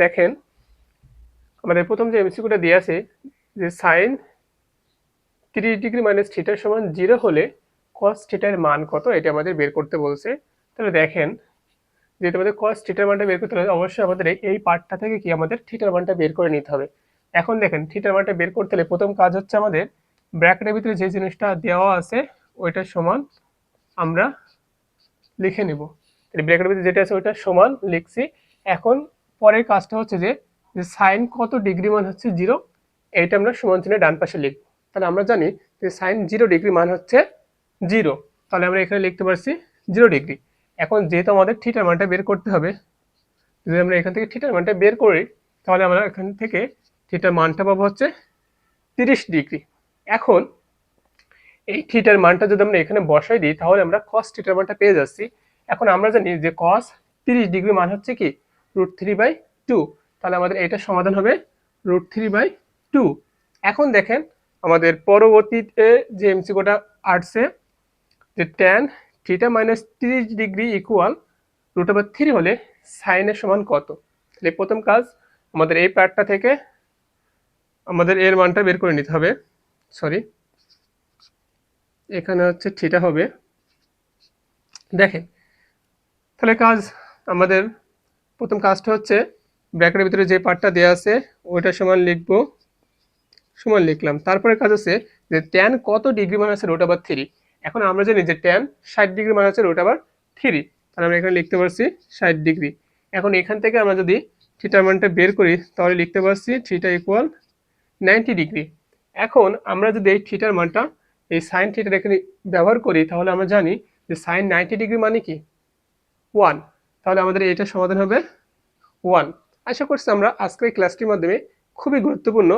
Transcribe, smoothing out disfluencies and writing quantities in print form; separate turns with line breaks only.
দেখেন আমাদের প্রথম যে এমসিকিউটা দিয়ে আছে যে সাইন 30 ডিগ্রি মাইনাস থিটার সমান 0 হলে কস থিটার মান কত, এটা আমাদের বের করতে বলছে। তাহলে দেখেন যেহেতু আমাদের কস থিটার মানটা বের করতে হলে অবশ্যই আমাদের এই পার্টটা থেকে কি আমাদের থিটার মানটা বের করে নিতে হবে। এখন দেখেন থিটার মানটা বের করতে হলে প্রথম কাজ হচ্ছে আমাদের ব্র্যাকেটের ভিতরে যে জিনিসটা দেওয়া আছে ওইটার সমান আমরা লিখে নেব। ব্র্যাকেটের ভিতরে যেটা আছে ওইটা সমান লিখছি। এখন পরের কাজটা হচ্ছে যে সাইন কত ডিগ্রি মান হচ্ছে 0, এইটা আমরা সমান চিহ্নের ডান পাশে লিখব। তাহলে আমরা জানি যে সাইন 0 ডিগ্রি মান হচ্ছে 0, তাহলে আমরা এখানে লিখতে পারছি 0 ডিগ্রি। এখন যেহেতু আমাদের থিটার মানটা বের করতে হবে, যদি আমরা এখান থেকে থিটার মানটা বের করি তাহলে আমরা এখান থেকে থিটার মানটা পাবো হচ্ছে 30 ডিগ্রি। এখন এই থিটার মানটা যদি আমরা এখানে বসাই দিই তাহলে আমরা কস থিটার মানটা পেয়ে যাচ্ছি। এখন আমরা জানি যে কস 30 ডিগ্রি মান হচ্ছে কি √3/2, তাহলে আমাদের এটা সমাধান হবে √3/2। এখন দেখেন আমাদের পরবর্তীতে যে এমসিকিউটা আসছে যে tan theta minus 30 degree equal √3 হলে সাইনের সমান কত। তাহলে প্রথম কাজ আমাদের এই পার্টটা থেকে আমাদের এর মানটা বের করে নিতে হবে। সরি, এখানে হচ্ছে থিটা হবে। দেখেন তাহলে কাজ আমাদের প্রথম কাজটা হচ্ছে ব্র্যাকেটের ভিতরে যে পার্টটা দেওয়া আছে ওইটা সমান লিখবো, সমান লিখলাম। তারপরে কাজ আছে যে ট্যান কত ডিগ্রি মান আছে √3। এখন আমরা জানি যে ট্যান 60 ডিগ্রি মান আছে √3, তাহলে আমরা এখানে লিখতে পারছি 60 ডিগ্রি। এখন এখান থেকে আমরা যদি থিটার মানটা বের করি তাহলে লিখতে পারছি থিটা ইকুয়াল 90 ডিগ্রি। এখন আমরা যদি এই থিটার মানটা এই সাইন থিটার এখানে ব্যবহার করি তাহলে আমরা জানি যে সাইন 90 ডিগ্রি মানে কি 1, তাহলে আমাদের এটা সমাধান হবে 1। আশা করছি আমরা আজকের ক্লাসটির মাধ্যমে খুবই গুরুত্বপূর্ণ